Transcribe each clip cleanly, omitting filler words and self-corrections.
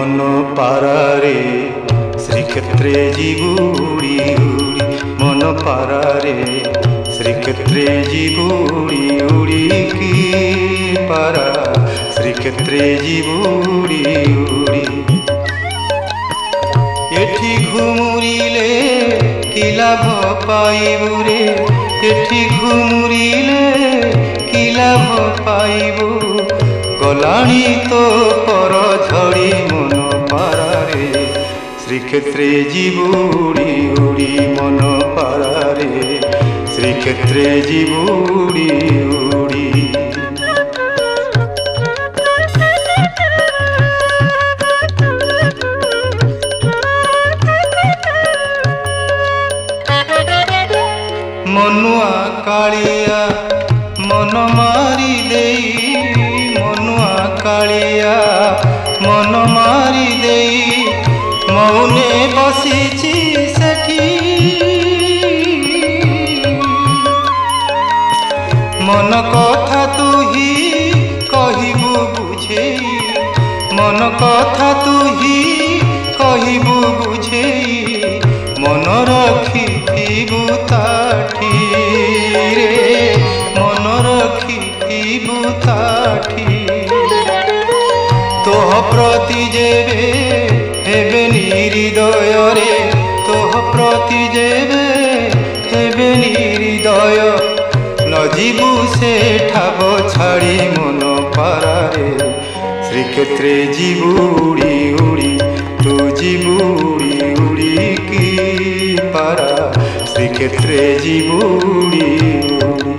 मन पारारे श्रीक्षेत्रे जीवुड़ी उड़ी मन पारारे श्रीक्षेत्रे जीवुड़ी उड़ी की पारा श्रीक्षेत्रे जीवुड़ी उड़ी एठी घुमुरिले कि लाभ पाइबु रे एठी घुमुरिले कि लाभ पाइबु गलाणी तो पर झड़ी मन पारारे श्रीक्षेत्रे जीवुड़ी उड़ी मन पारारे श्रीक्षेत्रे जीवुड़ी उड़ी मनुआ कालिया मन मारी देई मनुआ कालिया मन मारी देई मौने बसीची सेठी मन कथा तू ही कहिबु बुझेई मन कथा तू ही कहिबु बुझेई मन रखिथिबु ताठी रे मन रखिथिबु ताठी तोह प्रति जेबे हेबे निहृदय रे तोह प्रति जेबे हेबे निहृदय न जीवु से ठाब छाड़ी मन पारारे श्रीक्षेत्रे जीवुड़ी उड़ी तू जीवुड़ी उड़ी की पारा श्रीक्षेत्रे जीवुड़ी उड़ी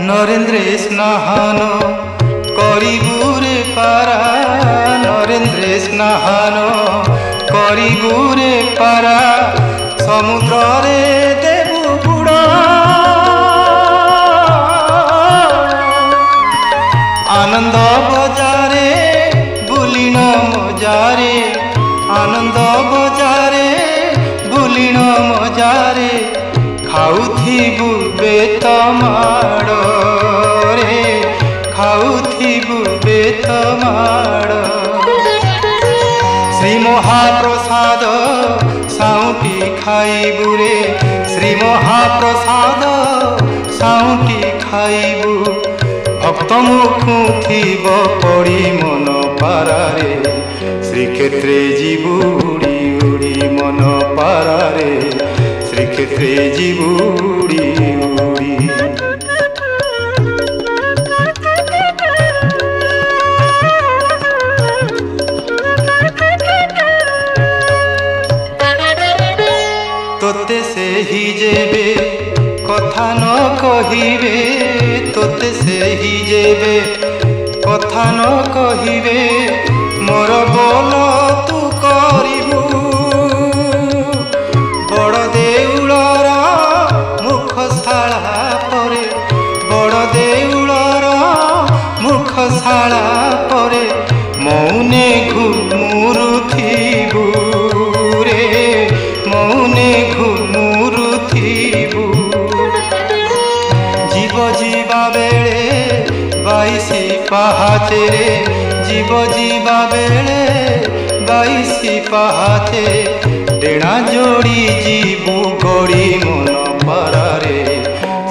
नरेंद्र स्नान करिबु रे पारा नरेंद्र स्नान करिबु रे पारा समुद्र रे देबु बुड़ा आनंद बजारे बुलिन मजारे आनंद बजारे बुलिन मजारे खाउथिबु बेत माड़ रे खाउथिबु बेत माड़ श्री महाप्रसाद साउटी खाइबु रे श्री महाप्रसाद साउटी खाइबु भक्त मुखु थिब पड़ी मन पारारे श्रीक्षेत्रे जीवुड़ी उड़ी मन पारारे श्रीक्षेत्रे जीवुड़ी उड़ी तोते से ही जेबे कथा न कहिबे तोते से ही जेबे कथा न कहिबे मोर बोल तू करिबु बड़ देउलर मुखशाला परे बड़ देउलर मुखशाला परे मौने घुमुरुथिबु रे मौने घुमुरुथिबु जीव जीवा बेले बाईसी पाहाचे रे जीव जीवा बेले बाईसी पाहाचे डेणा जोड़ी जीवु गड़ी मन पारारे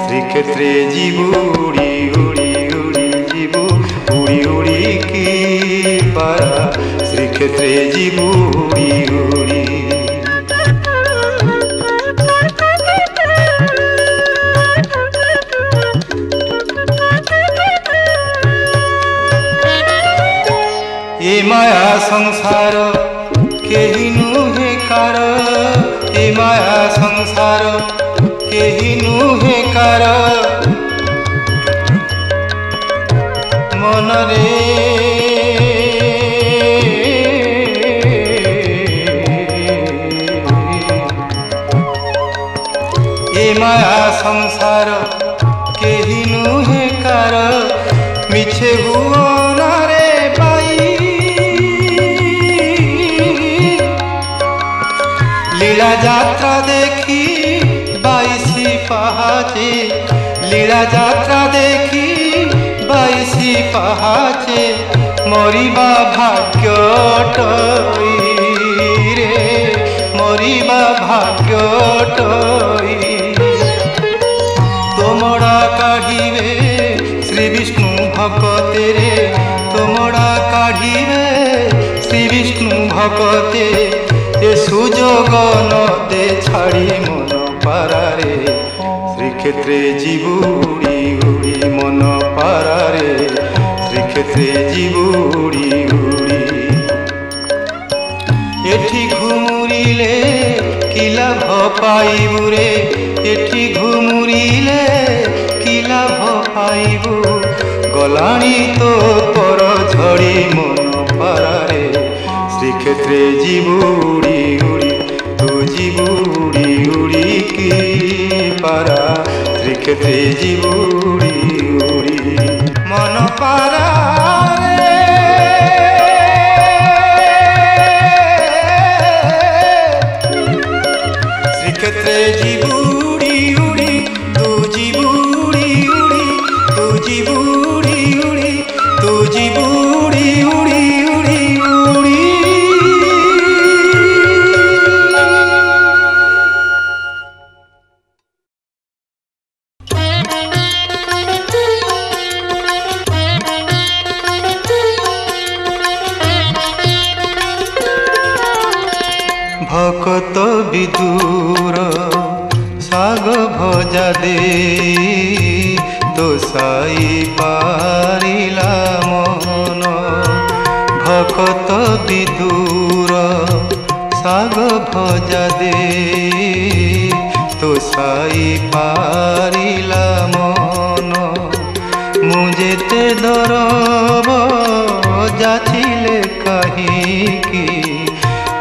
श्रीक्षेत्रे जीवुड़ी उड़ी उड़ी जीवु उड़ी उड़ी की पारा श्रीक्षेत्रे जीवुड़ी उड़ी ए माया संसार केही नुहे कार ए माया संसार केही नुहे कार मन रे ए माया संसार केही नुहे कार मिछे हुआ ना रे লীলা যাত্রা দেখি বাইশি পাহাচে, লীলা যাত্রা দেখি বাইশি পাহাচে, মরিবা ভাগ্যটই রে, মরিবা ভাগ্যটই। তোমরা কাঢ়িবে শ্রী বিষ্ণু ভকতে রে, তোমরা কাঢ়িবে শ্রী বিষ্ণু ভকতে, এ সুযোগ নদে ছাড়ি মন পারারে, শ্রীক্ষেত্রে জীবুড়ি উড়ি মন পারারে, শ্রীক্ষেত্রে জীবুড়ি উড়ি। এঠি ঘুমুরিলে কি লাভ পাইবু রে, এঠি ঘুমুরিলে কি লাভ পাইবু, গলাণী তো পর ঝড়ি মন পারারে, শ্রীক্ষেত্রে জীবুড়ি উড়ি, তু জীবুড়ি উড়ি কি পারা, শ্রীক্ষেত্রে জীবুড়ি উড়ি মন পারা রে। শ্রীক্ষেত্রে জীবুড়ি উড়ি, তু জীবুড়ি উড়ি, তু জীবুড়ি উড়ি, তু জীবুড়ি উড়ি উড়ি উড়ি। ভকত বিদুর শাগ ভজা দে, তো সাই পারিলা মন, ভকত বিদুর শাগ ভজা দে, তো সাই পারিলা মন, মু যেতে দরব যাচিলে কাহিকি,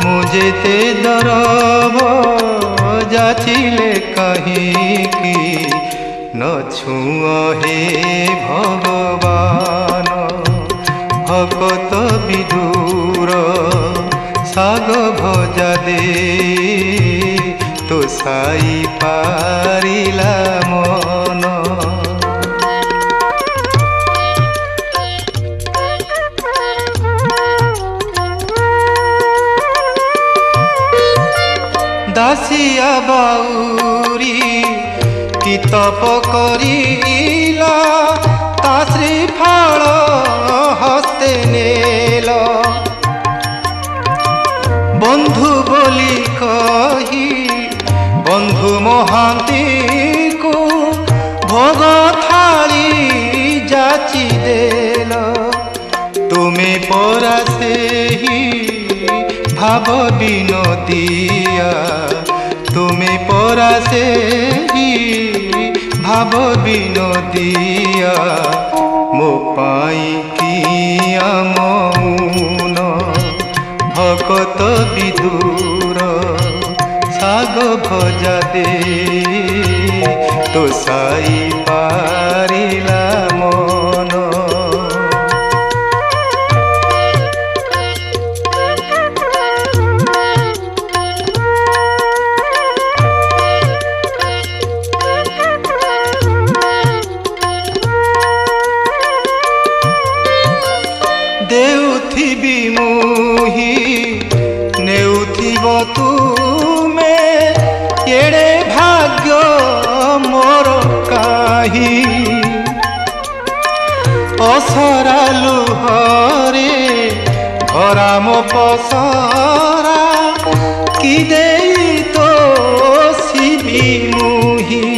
মু যেতে দরব যাচিলে কাহিকি, ন ছুঁ হে ভগবান, ভকত বিদুর শাগ ভজা দে, তো সাই পারিলা মন। দাসিয়া বাউরি কি তপ করিলা, তা শ্রীফল হস্তে নেল, বন্ধু বলি কহি বন্ধু মহান্তিକୁ ভোগ থাଳି যাচি দেল, তুমি পরা ସେହି ভাব বিনোদিয়া, তুমি পরা ସେହି ভাব বিনোদিয়া, ମୋ ପାଇଁ କିଆ ମଉନ, ভকত বিদুর শাগ ভজা দে, তো সাই পারিলা মন। দেউথিবি মুহি নেউথিব তুমে, এড়ে ভাগ্য মোর কাহি, অসরা লুহরে ভরা মো পসরা, কি দেই তো শিবি মুহি,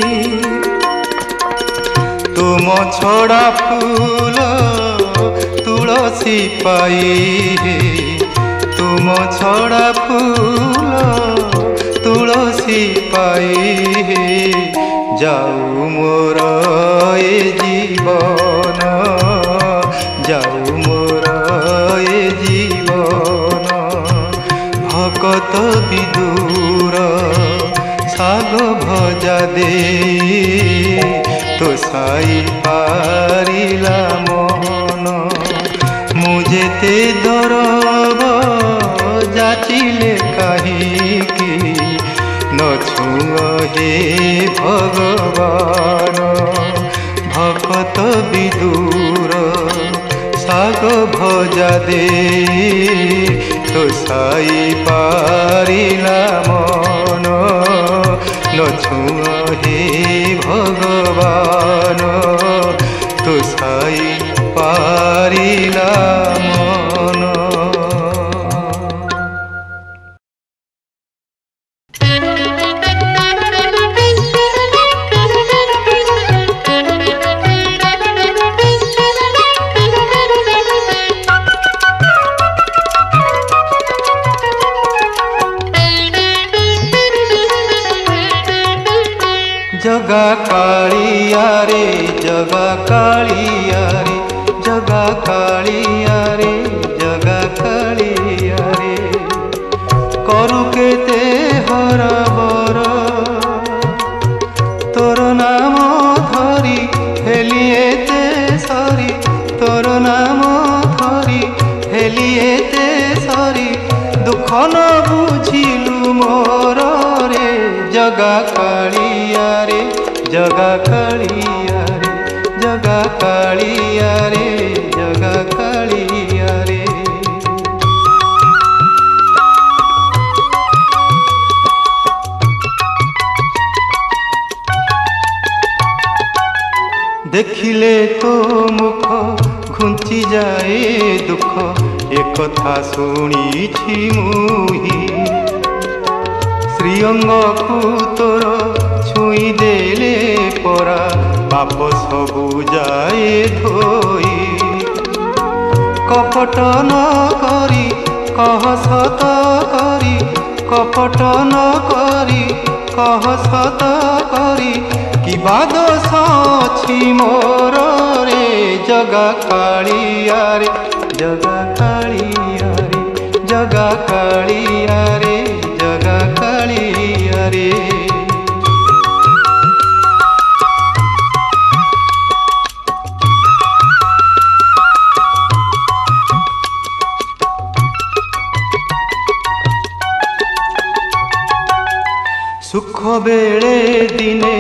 তুম ছড়া ফুল তুলসী পাই হে, তুম ছড়া ফুল তুলসী পাই হে, যাও মোর এ জীবন, যাও মোর এ জীবন, ভকত বিদুর শাগ ভজা দে, তো সাই পারিলা মন, মু যেতে দরব যাচিলে কাহিকি, छुआ हे भगवान भक्त विदुर साग भजा दे तो साई पारिला मन न छुआ हे भगवान तो साई पारिला मन। जगा कालिया रे जगा कालिया रे जगा कालिया रे जगा कालिया रे करू केते हरबर तोर नाम धरी हेलिएते सरी तोर नाम धरी हेलिएते सरी दुख न बुझिलु मोर रे जगा कालिया रे जगा कालिया रे जगा कालिया रे जगा कालिया रे। देखिले तो मुख घुंची जाए दुख एक कथा शुणी मुही श्रीअंग को तोर छुई देले परा पाप सबु जाए धोई कपट न करी कह सत करी कपट न करी कह सत करी कि बादश अछि मोर रे जगा कालिया रे जगा कालिया रे जगा कालिया रे जगा कालिया रे। सुख बेले दिने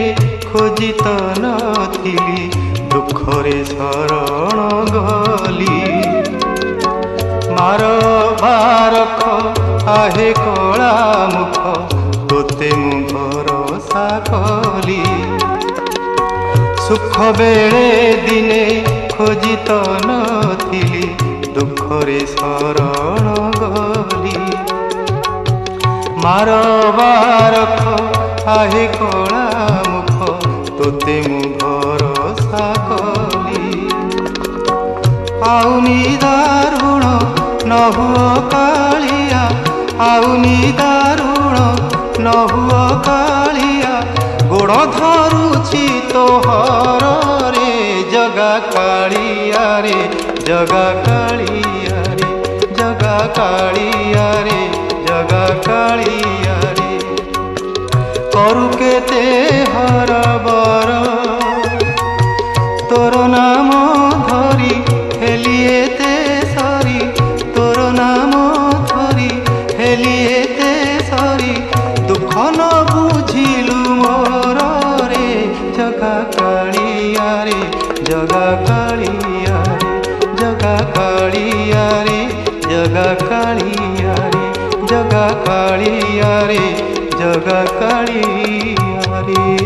खोजी तो नथिली दुखरे शरण गली मार बारख आहे कला मुख तोते मु भरोसा कली सुख बेले दिने खोजी तो नथिली दुखरे शरण गली मार बारख आहे कला मुख तोते मु भरोसा कली आउनी दारुण न हुओ कालिया आउनी दारुण न हुओ कालिया गोड़ धरुछि तोहर रे जगा कालिया रे जगा कालिया रे जगा कालिया रे जगा कालिया रे करू केते हरबर तोर नाम धरी हेलिएते सरी तोर नाम धरी हेलिएते सरी दुख न बुझिलु मोर रे जगा कालिया रे जगा कालिया रे जगा कालिया रे जगा कालिया रे जगा कालिया रे जगा कालिया रे।